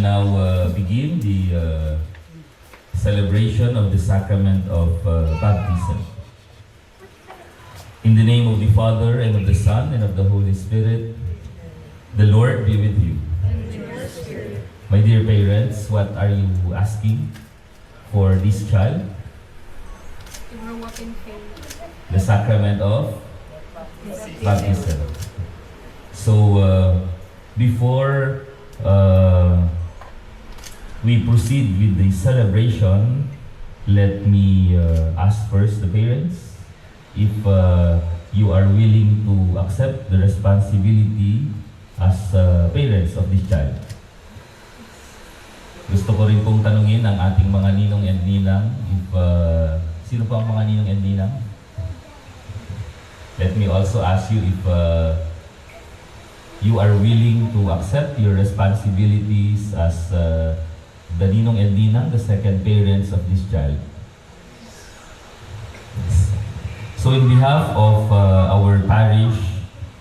now begin the celebration of the sacrament of baptism. In the name of the Father, and of the Son, and of the Holy Spirit, the Lord be with you. And with your spirit. My dear parents, what are you asking for this child? To grow up in faith. The sacrament of baptism. So, before we proceed with the celebration, let me ask first the parents if you are willing to accept the responsibility as parents of this child. Gusto ko rin pong tanungin ang ating mga ninong and ninang if sino pa ang mga ninong and ninang? Let me also ask you if you are willing to accept your responsibilities as the ninong and ninang, the second parents of this child. So in behalf of our parish,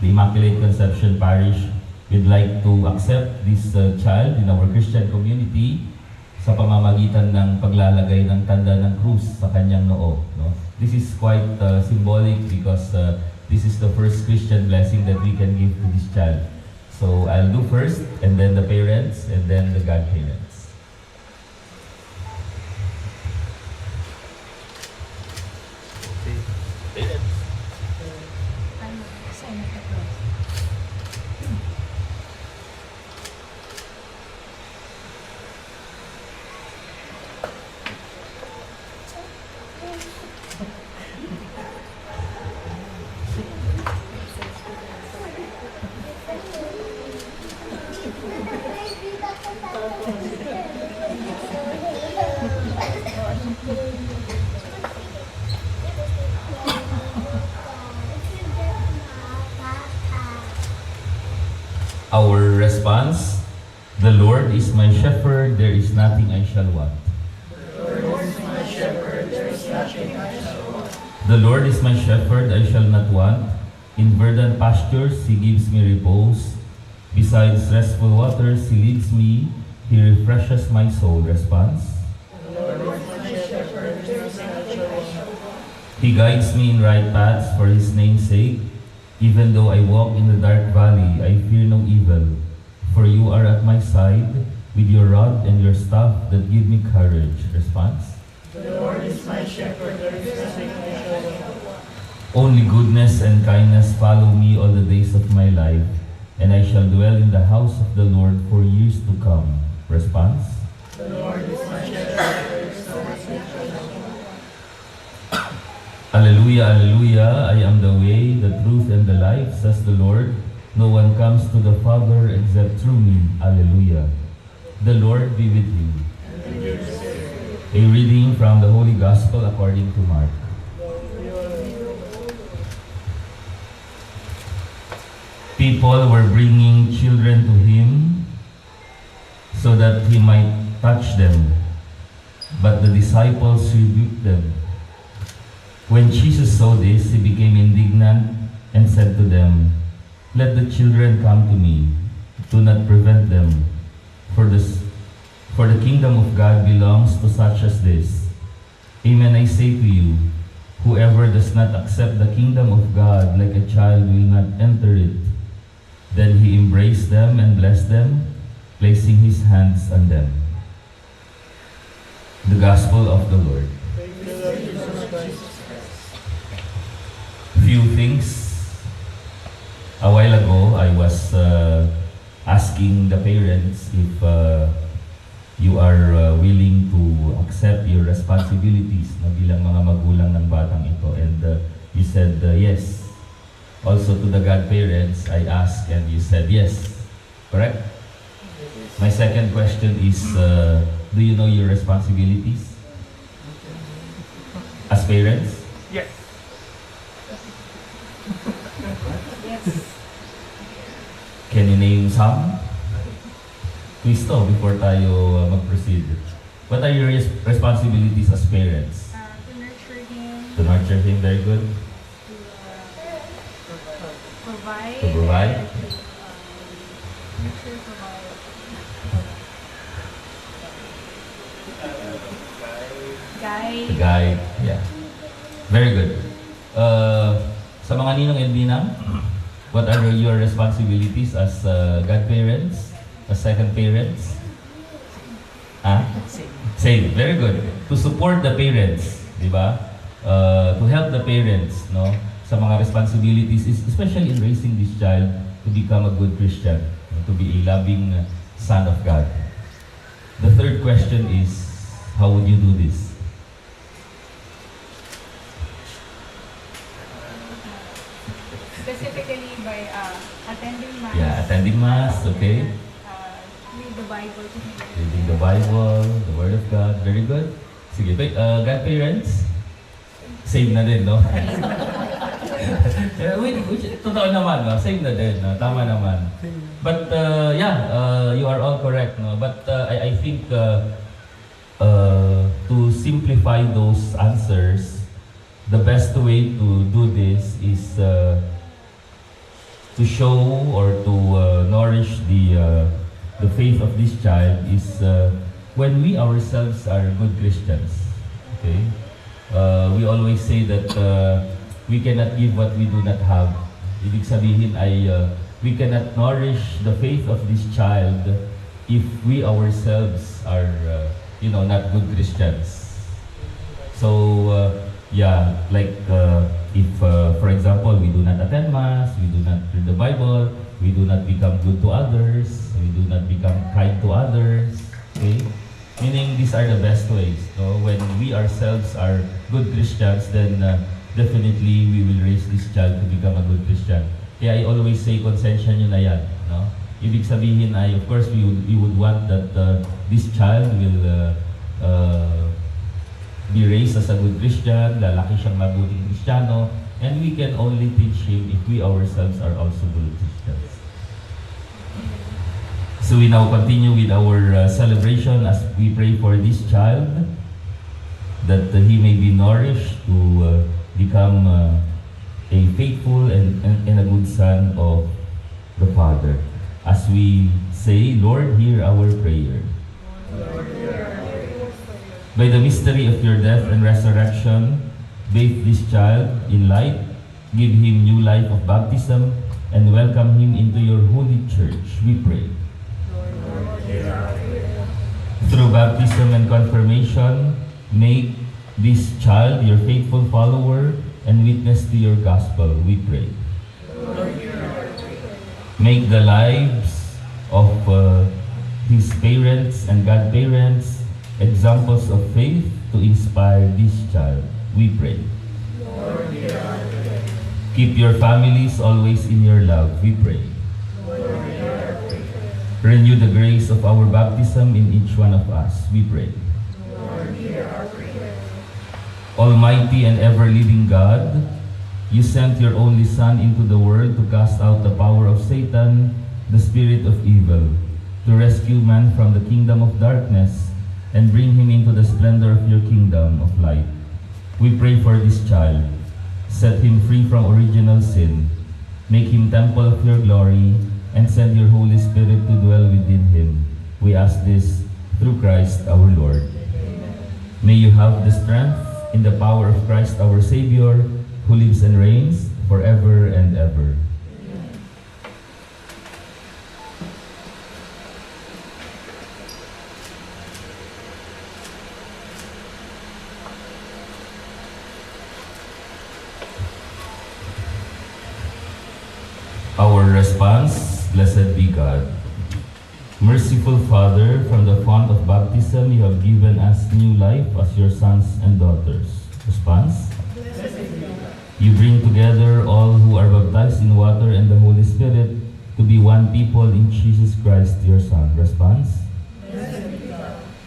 the Immaculate Conception Parish, we'd like to accept this child in our Christian community sa pamamagitan ng paglalagay ng tanda ng krus sa kanyang noo. No? This is quite symbolic because this is the first Christian blessing that we can give to this child. So I'll do first, and then the parents, and then the godparents. Our response: the Lord is my shepherd, there is nothing I shall want. The Lord is my shepherd, there is nothing I shall want. The Lord is my shepherd, I shall not want. In verdant pastures He gives me repose. Beside restful waters He leads me. He refreshes my soul. Response: The Lord is my shepherd, there is nothing I shall want. He guides me in right paths for His name's sake. Even though I walk in the dark valley, I fear no evil. For you are at my side, with your rod and your staff that give me courage. Response: The Lord is my shepherd, there is nothing I shall want. Only goodness and kindness follow me all the days of my life, and I shall dwell in the house of the Lord for years to come. Response: The Lord is my shepherd, there is nothing I shall want. Alleluia, Alleluia, I am the way, the truth, and the life, says the Lord. No one comes to the Father except through me. Alleluia. The Lord be with you. And with your spirit. A reading from the Holy Gospel according to Mark. People were bringing children to Him so that He might touch them, but the disciples rebuked them. When Jesus saw this, He became indignant and said to them, "Let the children come to me. Do not prevent them, for the kingdom of God belongs to such as this. Amen, I say to you, whoever does not accept the kingdom of God like a child will not enter it." Then He embraced them and blessed them, placing His hands on them. The Gospel of the Lord. Few things. A while ago, I was asking the parents if you are willing to accept your responsibilities na bilang mga magulang ng batang ito, and you said yes. Also to the godparents, I asked and you said yes. Correct? My second question is, do you know your responsibilities as parents? Yes. Can you name some? Quiz to before tayo mag-proceed. What are your responsibilities as parents? To nurture him. To nurture him, very good. Provide. To provide. Nurture, provide. guide. The guide, yeah. Very good. Sa mga ninong and ninang, what are your responsibilities as godparents, as second parents? Same. Very good. To support the parents, di ba? To help the parents, no? Sa mga responsibilities, especially in raising this child to become a good Christian, to be a loving son of God. The third question is, how would you do this? Specifically by attending Mass. Yeah, attending Mass, okay? Read the Bible to him. Reading the Bible, the Word of God, very good. Sige, godparents? Same na din, no? which, totoo naman, no? Same na din, no? Tama naman. But, you are all correct, no? But I think to simplify those answers, the best way to do this is to show or to nourish the faith of this child is when we ourselves are good Christians. Okay, we always say that we cannot give what we do not have. Ibig sabihin ay we cannot nourish the faith of this child if we ourselves are not good Christians. So if for example we do not attend Mass, we do not read the Bible, we do not become good to others, we do not become kind to others, okay? Meaning these are the best ways, no? When we ourselves are good Christians, then definitely we will raise this child to become a good Christian. Kaya I always say, konsensya nyo na yan, no? Ibig sabihin ay, of course, we would want that this child will be raised as a good Christian, lalaki siyang mabuting Kristiyano, and we can only teach him if we ourselves are also good Christians. So we now continue with our celebration as we pray for this child, that he may be nourished to become a faithful and a good son of the Father. As we say, Lord, hear our prayer. By the mystery of your death and resurrection, bathe this child in light, give him new life of baptism, and welcome him into your holy church, we pray. Through baptism and confirmation, make this child your faithful follower and witness to your gospel, we pray. Make the lives of his parents and godparents examples of faith to inspire this child, we pray. Keep your families always in your love, we pray. Renew the grace of our baptism in each one of us, we pray. Almighty and ever-living God, you sent your only Son into the world to cast out the power of Satan, the spirit of evil, to rescue man from the kingdom of darkness and bring him into the splendor of your kingdom of light. We pray for this child. Set him free from original sin. Make him temple of your glory, and send your Holy Spirit to dwell within him. We ask this through Christ our Lord. May you have the strength in the power of Christ our Savior, who lives and reigns forever and ever. Our response, blessed be God. Merciful Father, from the font of baptism you have given us new life as your sons and daughters. Response? You bring together all who are baptized in water and the Holy Spirit to be one people in Jesus Christ, your Son. Response?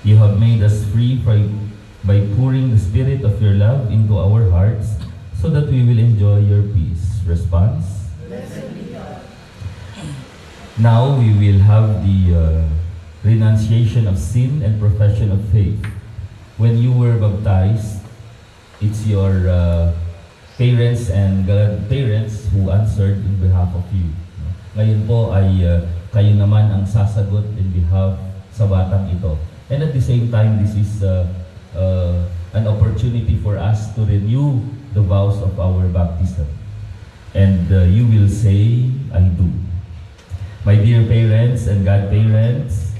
You have made us free by pouring the Spirit of your love into our hearts so that we will enjoy your peace. Response? Now we will have the renunciation of sin and profession of faith. When you were baptized, it's your parents and grandparents who answered in behalf of you. Ngayon po ay kayo naman ang sasagot in behalf sa batang ito. And at the same time, this is an opportunity for us to renew the vows of our baptism. And you will say, I do. My dear parents and godparents,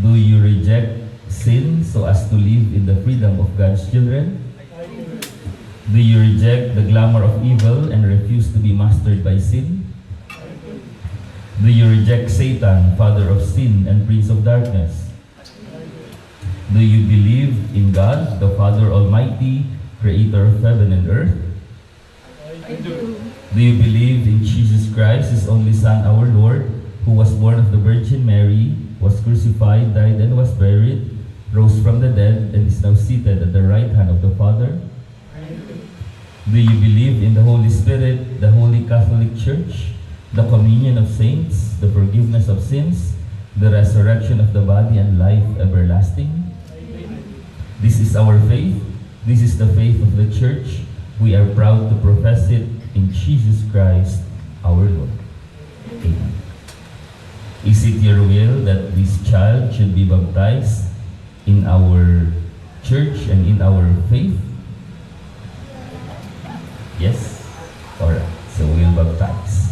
do you reject sin so as to live in the freedom of God's children? Do you reject the glamour of evil and refuse to be mastered by sin? Do you reject Satan, father of sin and prince of darkness? Do you believe in God, the Father Almighty, creator of heaven and earth? I do. Do you believe in Jesus Christ, His only Son, our Lord, who was born of the Virgin Mary, was crucified, died, and was buried, rose from the dead, and is now seated at the right hand of the Father? Do you believe in the Holy Spirit, the Holy Catholic Church, the communion of saints, the forgiveness of sins, the resurrection of the body, and life everlasting? This is our faith. This is the faith of the Church. We are proud to profess it in Jesus Christ, our Lord. Amen. Is it your will that this child should be baptized in our church and in our faith? Yes? Alright, so we'll baptize.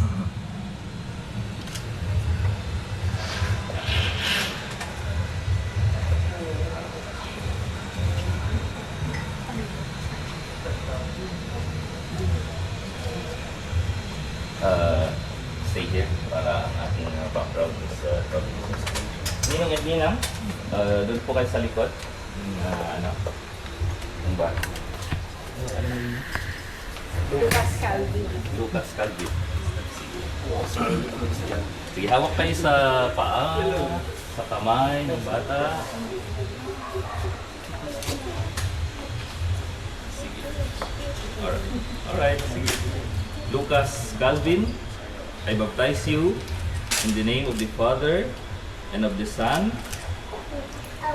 Stay here para ang ating background is Ninong at Ninang, doon po kayo sa likod. Yung ba? Lucas Calvi. Lucas Calvi. Sige, hawak kayo sa paa, sa kamay ng bata. Sige. Alright, sige. Lucas Calvin, I baptize you in the name of the Father, and of the Son,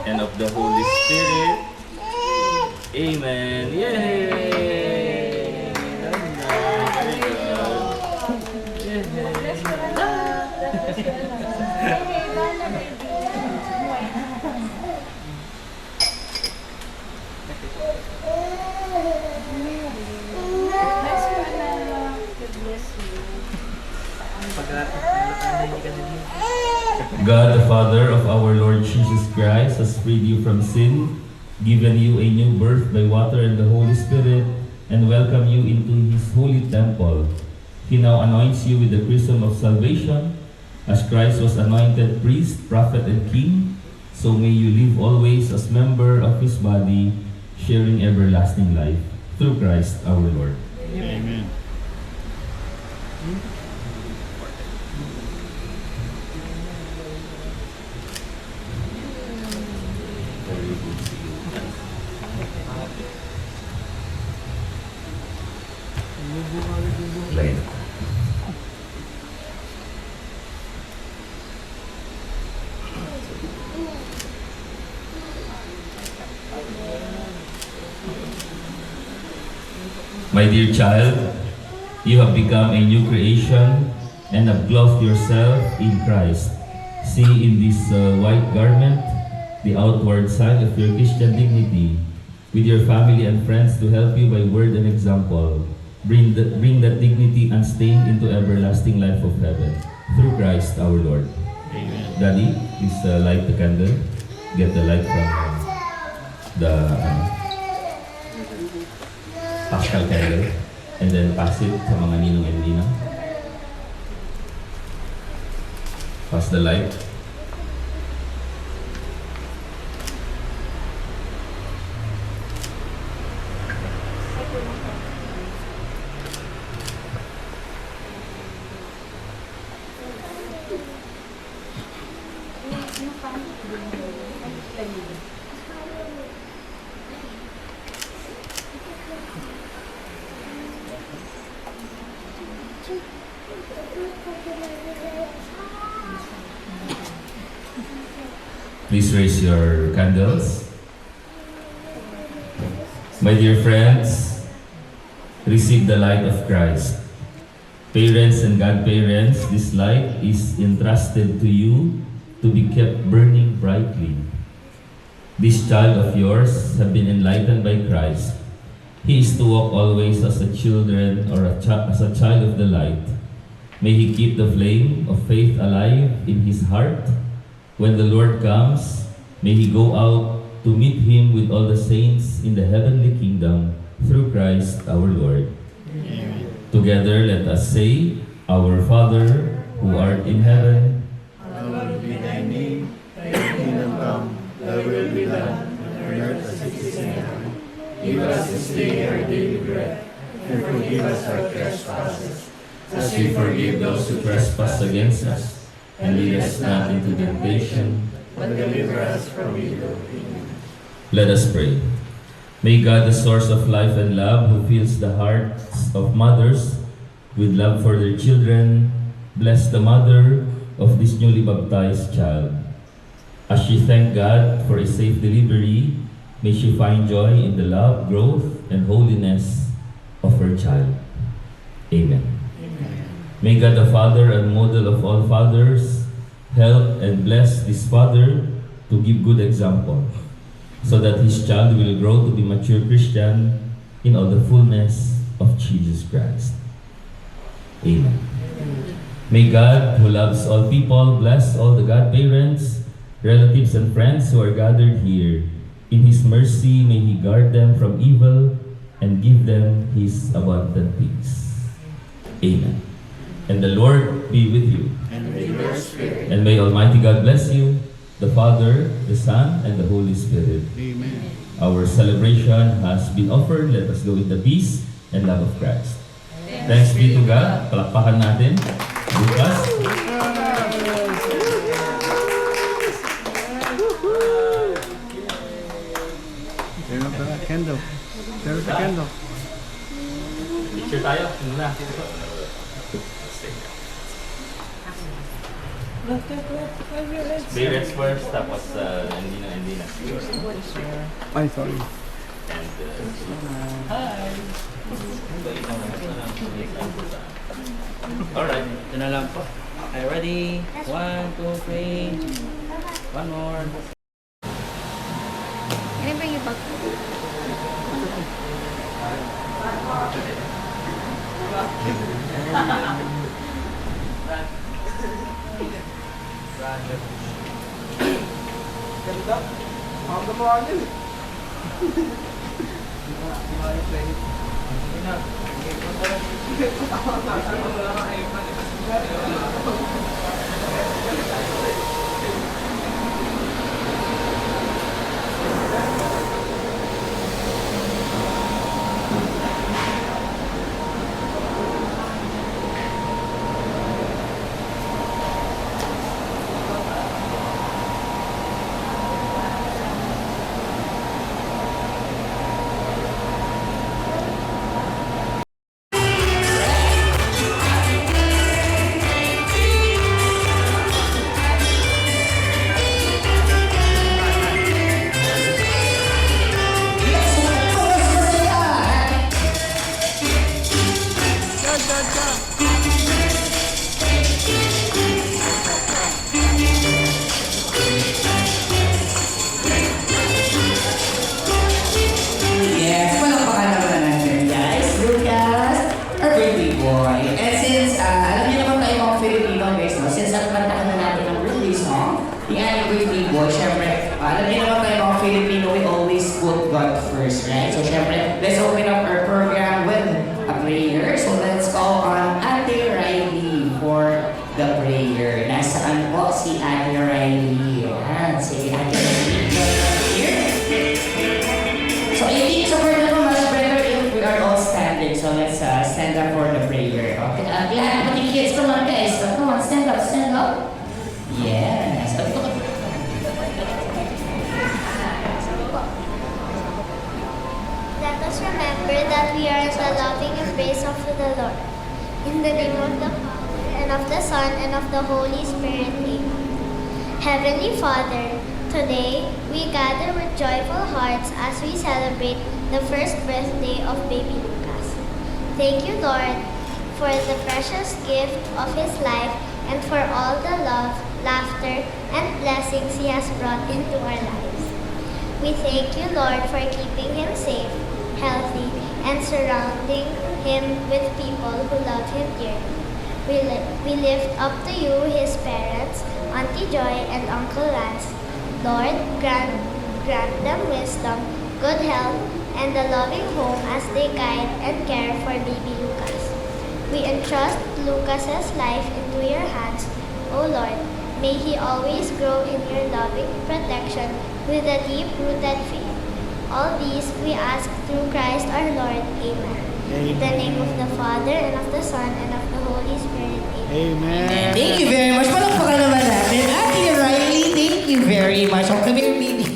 and of the Holy Spirit. Amen. Yay! Very God, the Father of our Lord Jesus Christ, has freed you from sin, given you a new birth by water and the Holy Spirit, and welcomed you into His holy temple. He now anoints you with the chrism of salvation. As Christ was anointed priest, prophet, and king, so may you live always as member of His body, sharing everlasting life. Through Christ our Lord. Amen. Very good to you. Lain. My dear child, you have become a new creation and have clothed yourself in Christ. See in this white garment the outward sign of your Christian dignity. With your family and friends to help you by word and example, bring that dignity unstained into everlasting life of heaven. Through Christ our Lord. Amen. Daddy, please light the candle. Get the light from the Pascal candle. And then pass it sa mga ninong and ninang. Pass the light. Please raise your candles. My dear friends, receive the light of Christ. Parents and godparents, this light is entrusted to you to be kept burning brightly. This child of yours have been enlightened by Christ. He is to walk always as a children or as a child of the light. May he keep the flame of faith alive in his heart. When the Lord comes, may he go out to meet him with all the saints in the heavenly kingdom through Christ our Lord. Amen. Together let us say, Our Father, who art in heaven, Hallowed be thy name, thy kingdom come, thy will be done, on earth as it is in heaven. Give us this day our daily bread, and forgive us our trespasses, as we forgive those who trespass against us, and lead us not into temptation, but deliver us from evil. Amen. Let us pray. May God, the source of life and love, who fills the hearts of mothers with love for their children, bless the mother of this newly baptized child. As she thanked God for a safe delivery, may she find joy in the love, growth, and holiness of her child. Amen. Amen. May God, the Father and model of all fathers, help and bless this father to give good example, so that his child will grow to be mature Christian in all the fullness of Jesus Christ. Amen. May God, who loves all people, bless all the godparents, relatives, and friends who are gathered here. In His mercy, may He guard them from evil and give them His abundant peace. Amen. And the Lord be with you. And with your spirit. And may Almighty God bless you, the Father, the Son, and the Holy Spirit. Amen. Our celebration has been offered. Let us go in the peace and love of Christ. Thanks be to God. Palakpakan natin. Bukas. There's a candle. There's a candle. Picture tayo. Muna. Parents first, tapos hindi na. Ay, sorry. And, hi! Alright. Ito na lang po. Okay, ready? 1, 2, 3. One more. Can I bring you back? Ganda. Ang gawa niya. Yes, palakpakan naman natin guys. Lucas, our birthday boy. And since, alam niyo naman tayo mga Filipino guys, no? Since nagpantakan na natin ang birthday song, yung ating birthday boy, syempre, alam niyo naman tayo mga Filipino, we always put God first, right? So syempre, let's open up our program with a prayer. So let's call on Ate Riley for the prayer. Nasaan po si Ate Riley? Yan, si Ate Riley. Here. So I think so we're gonna much better if we are all standing. So let's stand up for the prayer. Okay, lahat pati kids, come on guys. Come on, stand up, stand up. Yes. Let us remember that we are in the loving embrace of the Lord. In the name of the Father, and of the Son, and of the Holy Spirit. Amen. Heavenly Father, today we gather with joyful hearts as we celebrate the first birthday of baby Lucas. Thank you, Lord, for the precious gift of his life and for all the love, laughter, and blessings he has brought into our lives. We thank you, Lord, for keeping him safe, healthy, and surrounding him with people who love him dearly. We lift up to you his parents, Auntie Joy and Uncle Lance. Lord, grant them wisdom, good health, and a loving home as they guide and care for baby Lucas. We entrust Lucas's life into your hands, O Lord. May he always grow in your loving protection with a deep-rooted faith. All these we ask through Christ our Lord. Amen. In the name of the Father, and of the Son, and of the Holy Spirit. Amen. Amen. Thank you very much. Palakpakan naman natin. Ate Riley, thank you very much. Okay, baby.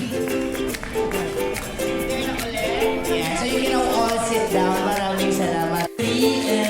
Yeah, so you can all sit down. Maraming salamat. 3